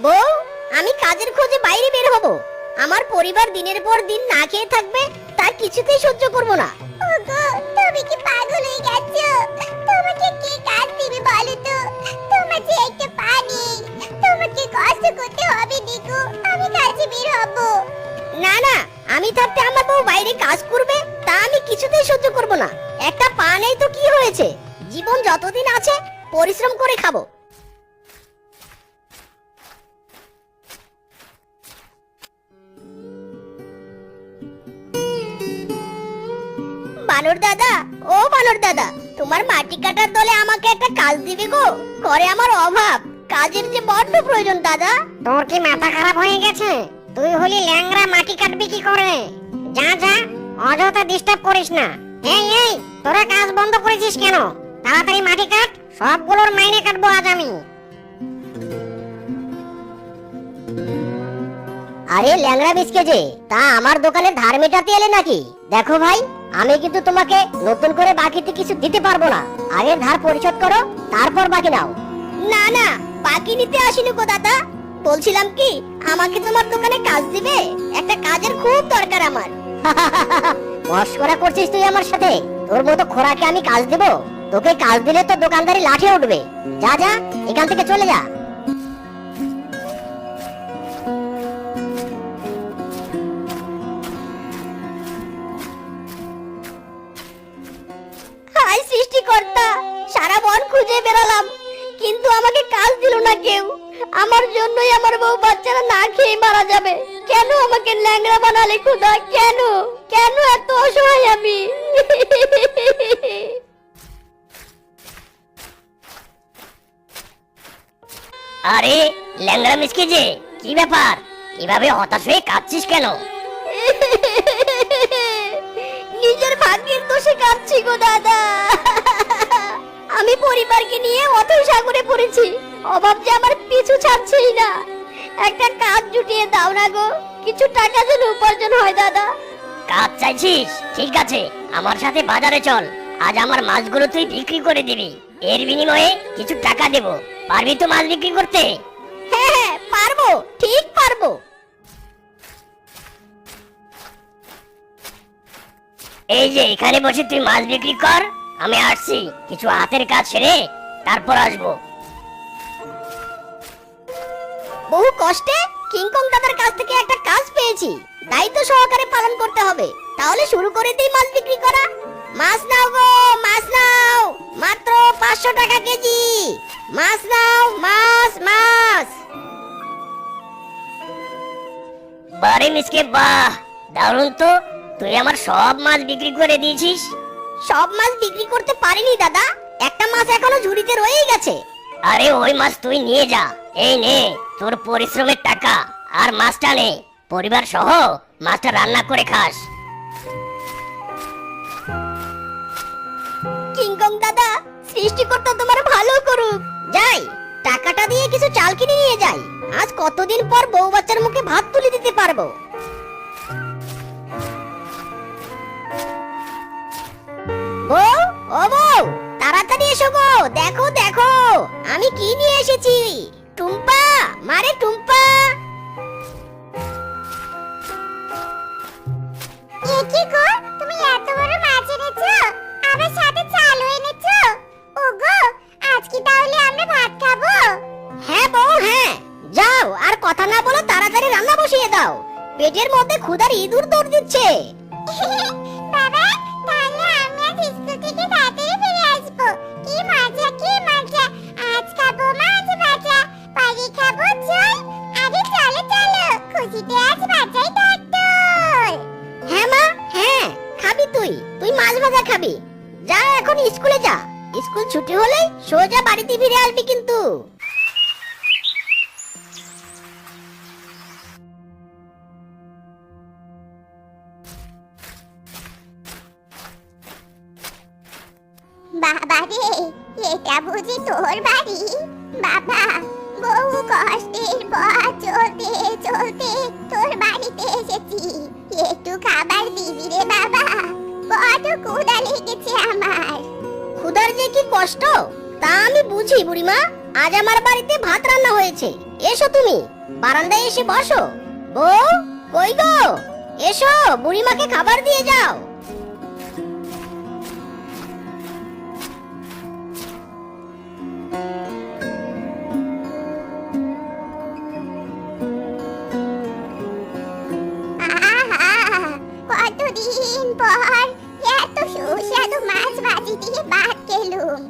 বউ, আমি কাজের খোঁজে বাইরে বের হব। আমার পরিবার দিনের পর দিন না খেয়ে থাকবে, তা কিছুতেই সহ্য করব না। ওগো, তুমি কি পাগল হয়ে গেছো? তোমাকে কে কাজ দিবে বলো তো? তোমার যে একটা পা নেই, তোমাকে কষ্ট করতে হবে দেখো। আমি কাজে বের হব। না না, আমি থাকতে আমার বউ বাইরে কাজ করবে, তা আমি কিছুতেই সহ্য করব না। একটা পা নেই তো কি হয়েছে, জীবন যতদিন আছে পরিশ্রম করে খাবো। বানর দাদা, ও বানর দাদা, তোমার মাটি কাটার দলে আমাকে একটা কাজ দিবে গো? ঘরে আমার অভাব, কাজের যে বড্ড প্রয়োজন দাদা। তোর কি মাথা খারাপ হয়ে গেছে? তুই হলি ল্যাংড়া, মাটি কাটবি কি করে? যা যা, অযথা ডিস্টার্ব করিস না। এই তোরা কাজ বন্ধ করেছিস কেন? তাড়াতাড়ি মাটি কাট, সবগুলোর মাইনে কাটবো আজ আমি। আরে ল্যাংড়া বিস্কে যে, তা আমার দোকানে ধার মেটাতে এলে নাকি? দেখো ভাই, আমি কিন্তু তোমাকে নতুন করে বাকিতে কিছু দিতে পারবো না। আগে ধার পরিশোধ করো, তারপর বাকি নাও। না না, বাকি নিতে আসিনি গো দাদা। বলছিলাম কি, আমাকে তোমার দোকানে কাজ দিবে? একটা কাজের খুব দরকার আমার। মস্করা করছিস তুই আমার সাথে? তোর মতো খোরাকে আমি কাজ দেব? তোকে কাজ দিলে তো দোকানদারি লাঠি উঠবে। যা যা, এখান থেকে চলে যা। হায় সৃষ্টিকর্তা, সারা বন খুঁজে বেড়ালাম, কিন্তু আমাকে কাজ দিল না কেউ। আমার জন্যই আমার বউ বাচ্চারা না খেয়ে মারা যাবে। কেন আমাকে ল্যাংড়া বানালে খোদা? কেন কেন এত অসহায় আমি? আরে ল্যাংড়া মিসকে যে, কি ব্যাপার? এভাবে হতাশ হয়ে কাঁদছিস কেন? নিজের ভাগ্যের দোষে কাঁদছি গো দাদা। আমি পরিবারকে নিয়ে অথই সাগরে পড়েছি, অভাব যে আমার পিছু ছাড়ছেই না। একটা কাজ জুটিয়ে দাও না গো, কিছু টাকা যেন উপার্জন হয় দাদা। কাজ চাইছিস? ঠিক আছে, আমার সাথে বাজারে চল। আজ আমার মাছগুলো তুই বিক্রি করে দিবি, এর বিনিময়ে কিছু টাকা দেব। পারবি তো মাছ বিক্রি করতে? হ্যাঁ হ্যাঁ, পারবো, ঠিক পারবো। এই যে এখানে বসে তুই মাছ বিক্রি কর, আমি আসছি, কিছু হাতের কাজ সেরে তারপর আসবো। বহু কষ্টে কিংকং দাদার কাছ থেকে একটা কাজ পেয়েছি, দায়িত্ব সহকারে পালন করতে হবে। তাহলে শুরু করে দিই মাছ বিক্রি করা। মাছ নাও গো, মাছ নাও, মাত্র 500 টাকা কেজি। মাছ নাও, মাছ মাছ। বারে মিসকে, বাহ, দারুণ তো, তুই আমার সব মাছ বিক্রি করে দিয়েছিস। সব মাছ বিক্রি করতে পারিনি দাদা, একটা মাছ এখনো ঝুড়িতে রয়েই গেছে। আরে ওই মাছ তুই নিয়ে যা, এই নে তোর পরিশ্রমের টাকা। আর মাছটা নে, পরিবার সহ মাছটা রান্না করে খাস। কিংকং দাদা, সৃষ্টিকর্তা তোমার ভালো করুক। যাই, টাকাটা দিয়ে কিছু চাল কিনে নিয়ে যাই। আজ কতদিন পর বউ বাচ্চার মুখে ভাত তুলে দিতে পারবো। বউ, ও বউ, তাড়াতাড়ি এসো গো, দেখো দেখো আমি কি নিয়ে এসেছি। টুম্পা, মারে টুম্পা। এ কি গো, তুমি এত বড় মাছ এনেছো, আবার সাথে চালও এনেছো? ওগো, আজ কি তাহলে আমরা ভাত খাবো? হ্যাঁ বউ হ্যাঁ, যাও আর কথা না বলে তাড়াতাড়ি রান্না বসিয়ে দাও। পেটের মধ্যে ক্ষুধার ইঁদুর দৌড় দিচ্ছে। বাবা, তাহলে আমি আজ স্কুল থেকে তাড়াতাড়ি ফিরে আসবো। কি মজা, কি মজা, আজ খাবো মাছ ভাজা, পরে খাবো ঝোল। আরে চলো চলো, খুশিতে আজ বাজাই থাকতো। হ্যাঁ মা হ্যাঁ, খাবি তুই, তুই মাছ ভাজা খাবি। যা এখন স্কুলে যা, স্কুল ছুটি হলেই সোজা বাড়িতে ফিরে আসবি কিন্তু। বাবা রে, এটা বুঝি তোর বাড়ি? বাবা, বহু কষ্টের পর চলতে চলতে তোর বাড়িতে এসেছি, একটু খাবার দিবি রে বাবা? বড় ক্ষুধা লেগেছে আমার। ক্ষুধার যে কি কষ্ট তা আমি বুঝি বুড়িমা। আজ আমার বাড়িতে ভাত রান্না হয়েছে, এসো তুমি। বারান্দায় এসে বসো। বউ, কই গো? এসো, বুড়িমাকে খাবার দিয়ে যাও। আহা, কতদিন পর এত সুস্বাদু মাছ ভাজি দিয়ে ভাত খেলুম।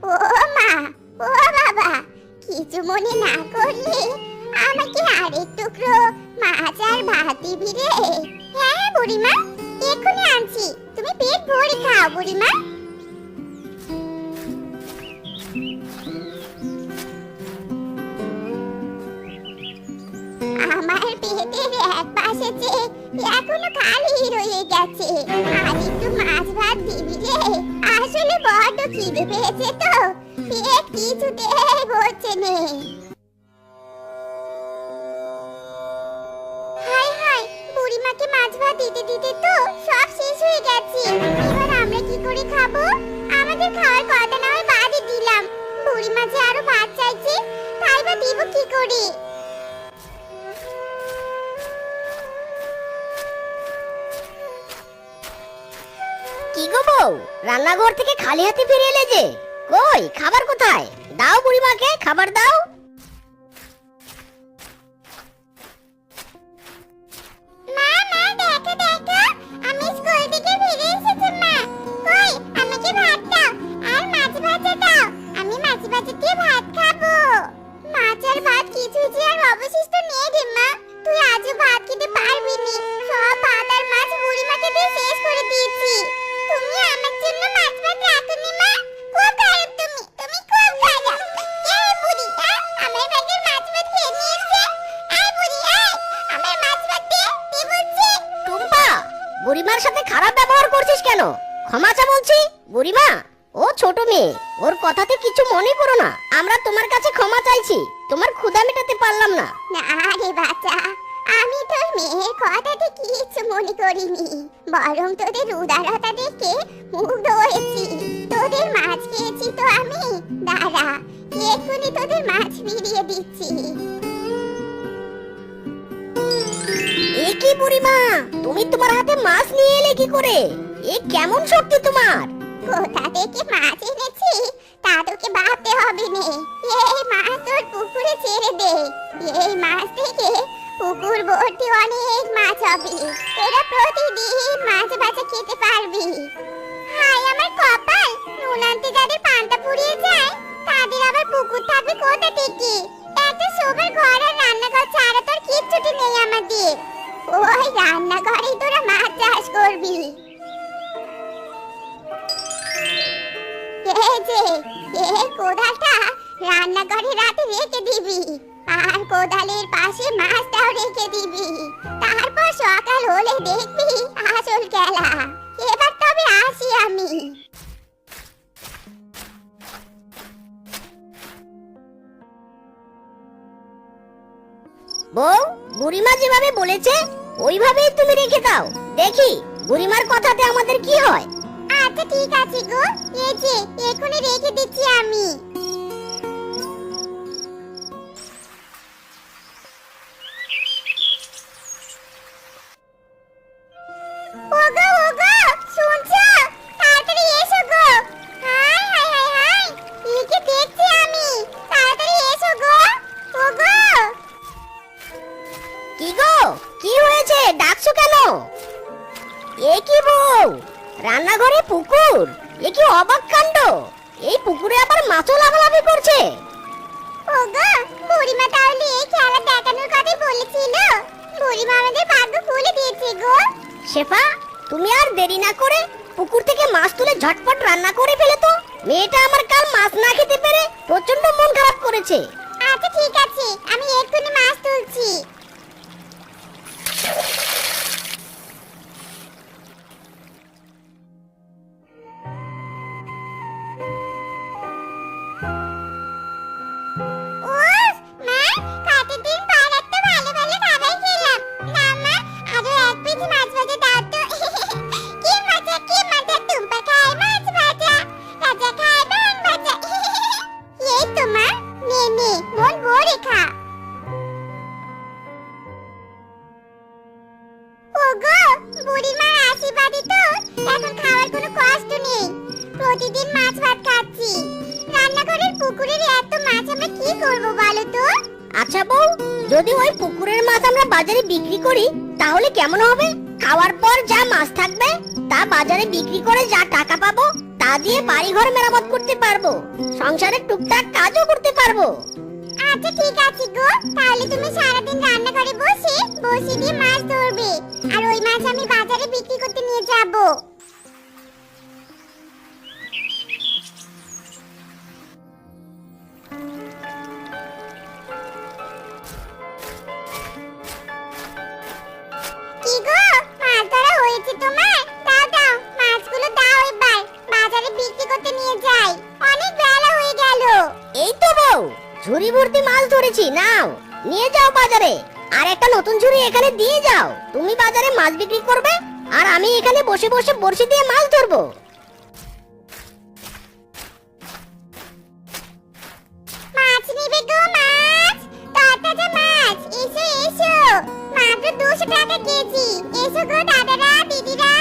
ও মা, ও বাবা, কিছু মনে না করলে আমাকে আরেক টুকরো মাছ আর ভাত দিবি রে? হ্যাঁ বুড়িমা, এক্ষুনি আনছি, তুমি পেট ভরে খাও বুড়িমা। আমার পেটের এক পাশে যে এখনো খালি রয়ে গেছে, আর একটু মাছ ভাত দিবি রে? আসলে বড্ড খিদে পেয়েছে তো, পেট কিছুতেই ভরছে নে। হাই হাই, বুড়িমাকে মাছ ভাত দিতে দিতে তো সব শেষ হয়ে গেছে। এবার আমরা কি করে খাবো? আমাদের খাওয়ার কথা না হয় বাদই দিলাম, বুড়িমা যে আরো ভাত চাইছে, তাই বা দিব কি করে? কি গো বউ, রান্নাঘর থেকে খালি হাতে ফিরে এলে যে? কই খাবার কোথায়? দাও বুড়িমাকে খাবার দাও। মা মা, দেখো দেখো, আমি স্কুল থেকে ফিরে এসেছি মা। কই, আমাকে ভাত দাও আর মাছ ভাজা দাও, আমি মাছ ভাজা দিয়ে ভাত খাবো। মাছ আর ভাত কিছু যে আর অবশিষ্ট নেই রে মা, তুই আজও ভাত খেতে পারবি নি, সব ভাত আর মাছ বুড়িমাকে দিয়ে শেষ করে দিয়েছি। তুমি আমার জন্য মাছ ভাত রাখোনি মা, খুব খারাপ তুমি, তুমি খুব খারাপ। এই বুড়ি, আমার ভাগের মাছ ভাত খেয়ে নিয়েছে। এই বুড়ি, আমার মাছ ভাত দে, দে বলছি। টুম্পা, বুড়িমার সাথে খারাপ ব্যবহার করছিস কেন? ক্ষমা চা বলছি। বুড়িমা, ও ছোট মেয়ে, ওর কথাতে কিছু মনে করো না। আমরা তোমার কাছে ক্ষমা চাইছি, তোমার ক্ষুধা মেটাতে পারলাম না। না রে বাচ্চা, আমি তোর মেয়ের কথাতে কিছু মনে করিনি, বরং তোদের উদারতা দেখে মুগ্ধ হয়েছি। তোদের মাছ খেয়েছি তো আমি, দাঁড়া, এক্ষুনি তোদের মাছ ফিরিয়ে দিচ্ছি। এ কি বুড়িমা, তুমি তোমার হাতে মাছ নিয়ে এলে কি করে? এ কেমন শক্তি তোমার? কোথা থেকে মাছ এনেছি তা তোকে ভাবতে হবে না, এই মাছ তোর পুকুরে ছেড়ে দে। এই মাছ থেকে পুকুর ভর্তি অনেক মাছ হবে, তোরা প্রতিদিন মাছ ভাজা খেতে পারবি। হাই আমার কপাল, নুন আনতে যাদের পান্তা ফুরিয়ে যায় তাদের আবার পুকুর থাকবে কোথা থেকে? একটা শোবার ঘর আর রান্নাঘর ছাড়া তোর কিচ্ছুটি নেই আমাদের, ওই রান্নাঘরেই তোরা মাছ চাষ করবি। এই যে, এই কোদালটা রান্নাঘরে রাতে রেখে দিবি, আর কোদালের পাশে মাছটাও রেখে দিবি। তারপর সকাল হলে দেখবি আসল খেলা। এবার তবে আসি আমি। বউ, বুড়িমা যেভাবে বলেছে ওইভাবেই তুমি রেখে দাও, দেখি বুড়িমার কথাতে আমাদের কি হয়। আচ্ছা ঠিক আছে গো, এই যে এখনই রেখে দিচ্ছি আমি। ওগো ওগো, শুনছো? তাড়াতাড়ি এসো গো। হাই হাই হাই হাই, একে দেখছি আমি, তাড়াতাড়ি এসো গো। ওগো, কি গো, কি হয়েছে, ডাকছো কেন? এ কি বউ, রান্নাঘরে পুকুর, এ কি অবাক কাণ্ড! এই পুকুরে আবার মাছও লাফালাফি করছে। ওগো, বুড়িমা তাহলে এই খেলা দেখানোর কথাই বলেছিল। বুড়িমা আমাদের ভাগ্য খুলে দিয়েছে গো। শেফা, তুমি আর দেরি না করে পুকুর থেকে মাছ তুলে ঝটপট রান্না করে ফেলে তো। মেয়েটা আমার কাল মাছ না খেতে পেরে প্রচন্ড মন খারাপ করেছে। আচ্ছা ঠিক আছে, আমি এক্ষুনি মাছ তুলছি। উফ, মা, কতদিন পর একটা ভালো ভালো খাবার খেলাম। না মা, আরো এক পিস মাছ ভাজা দাও তো। কি মজা টুম্পা খায় মাছ ভাজা, রাজা খায় বান ভাজা। এই তো মা, নে নে, মন ভরে খা। বুড়ির মার আশীর্বাদে তো এখন খাওয়ার কোনো কষ্ট নেই। প্রতিদিন মাছ ভাত খাচ্ছি। রান্নাঘরের পুকুরের এত মাছ আমরা কি করব বলো তো? আচ্ছা বউ, যদি ওই পুকুরের মাছ আমরা বাজারে বিক্রি করি তাহলে কেমন হবে? খাওয়ার পর যা মাছ থাকবে তা বাজারে বিক্রি করে যা টাকা পাবো তা দিয়ে বাড়িঘর মেরামত করতে পারবো, সংসারের টুকটাক কাজও করতে পারবো। আচ্ছা ঠিক আছে গো, তাহলে তুমি সারাদিন রান্নাঘরে বসে বসে দিয়ে মাছ ধরবে, আর ওই মাছ আমি বাজারে বিক্রি করতে নিয়ে যাব। কি গো, মাছ ধরা হয়েছে তোমার? দাও দাও, মাছগুলো দাও, এবার বাজারে বিক্রি করতে নিয়ে যাই। অনেক বেলা হয়ে গেল। এই তো বউ, ঝুড়ি ভর্তি মাছ ধরেছি, নাও নিয়ে যাও বাজারে। আর একটা নতুন ঝুড়ি এখানে দিয়ে যাও। তুমি বাজারে মাছ বিক্রি করবে আর আমি এখানে বসে বসে বড়শি দিয়ে মাছ ধরবো। মাছ নিবে গো, মাছ, তরতাজা মাছ, এসো এসো, মাত্র 200 টাকা কেজি। এসো গো দাদারা দিদিরা,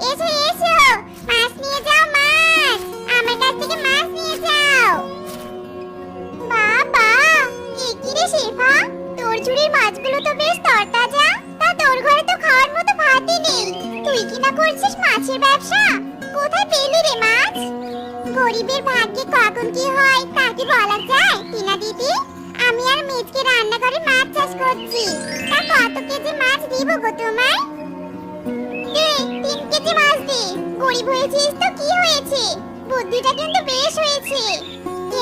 এসো এসো, মাছ নিয়ে যাও, মাছ আমার কাছ থেকে মাছ নিয়ে যাও। বাবা, এ কি রে শেফা, তোর ঝুড়ির মাছগুলো তো বেশ তরতাজা, তা তোর ঘরে তো খাওয়ার মতো ভাতই নেই, তুই কি না করছিস মাছের ব্যবসা? কোথায় পেলি রে মাছ? গরিবের ভাগ্যে কখন কি হয় তা কি বলা যায় টিনা দিদি? আমি আর মেজকে রান্নাঘরে মাছ চাষ করছি, তা কত কেজি মাছ দিব গো তোমায়? দে, 3 কেজি মাছ দে। গরিব হয়েছিস তো কি হয়েছে, বুদ্ধিটা কিন্তু বেশ হয়েছে।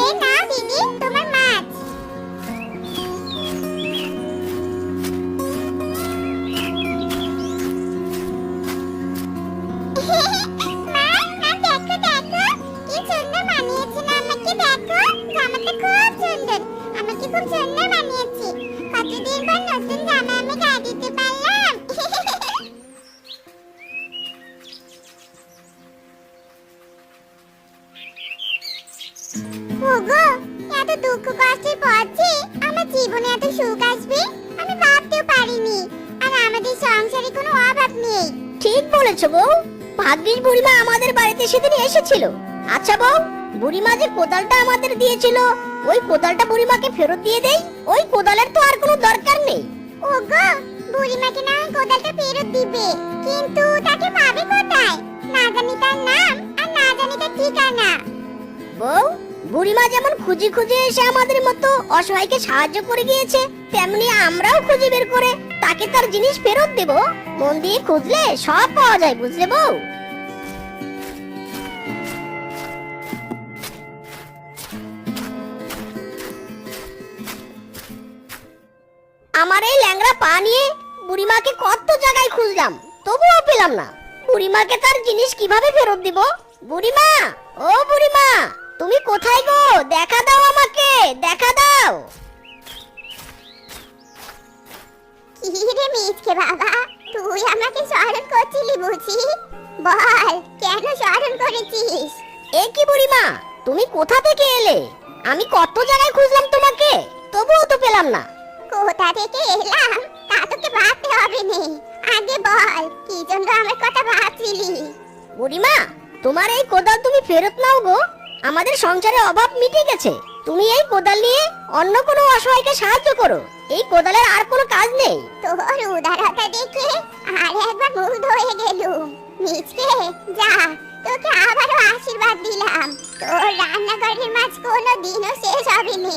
এই না দিদি তোমার মাছ। মা, মা দেখো দেখো, কি সুন্দর মানিয়েছে না আমাকে, দেখো জামাটা খুব সুন্দর, আমাকে খুব সুন্দর মানিয়েছে। কতদিন পর নতুন জামা আমি গায়ে দিতে পারলাম। ওগো, এত দুঃখ কষ্টের পর যে আমার জীবনে এত সুখ আসবে আমি ভাবতেও পারিনি, আর আমাদের সংসারে কোনো অভাব নেই। ঠিক বলেছো বউ, ভাগ্যিস বুড়িমা আমাদের বাড়িতে সেদিন এসেছিল। আচ্ছা বউ, বুড়িমা যে কোদালটা আমাদের দিয়েছিল ওই কোদালটা বুড়িমাকে ফেরত দিয়ে দেই, ওই কোদালের তো আর কোনো দরকার নেই। ওগো, বুড়িমাকে না হয় কোদালটা ফেরত দিবে, কিন্তু তাকে পাবে কোথায়? না জানি তার নাম আর না জানি তার ঠিকানা। বউ, বুড়িমা যেমন খুঁজে খুঁজে এসে আমাদের মতো অসহায়কে সাহায্য করে গিয়েছে, তেমনি আমরাও খুঁজে বের করে তাকে তার জিনিস ফেরত দেব। মন দিয়ে খুঁজলে সব পাওয়া যায়, বুঝলে বউ? আমার এই ল্যাংড়া পা নিয়ে বুড়িমাকে কত জায়গায় খুঁজলাম, তবুও পেলাম না। বুড়িমাকে তার জিনিস কিভাবে ফেরত দিব? বুড়িমা, ও বুড়িমা, তুমি কোথায় গো? দেখা দাও আমাকে, দেখা দাও। কি রে মিচকে বাবা, তুই আমাকে স্মরণ করছিলি বুঝি? বল, কেন স্মরণ করেছিস? এ কি বুড়িমা, তুমি কোথা থেকে এলে? আমি কত জায়গায় খুঁজলাম তোমাকে, তবুও তো পেলাম না। কোথা থেকে এলাম তা তোকে ভাবতে হবে নে, আগে বল কি জন্য আমার কথা ভাবছিলি? বুড়িমা, তোমার এই কোদাল তুমি ফেরত নাও গো, আমাদের সংসারে অভাব মিটে গেছে। তুমি এই কোদাল নিয়ে অন্য কোনো অসহায়কে সাহায্য করো, এই কোদালের আর কোনো কাজ নেই। তোর উদারতা দেখে আর একবার মুগ্ধ হয়ে গেলুম। মিচকে যা, তোকে আবারও আশীর্বাদ দিলাম, তোর রান্নাঘরের মাছ কোনো দিনও শেষ হবে না।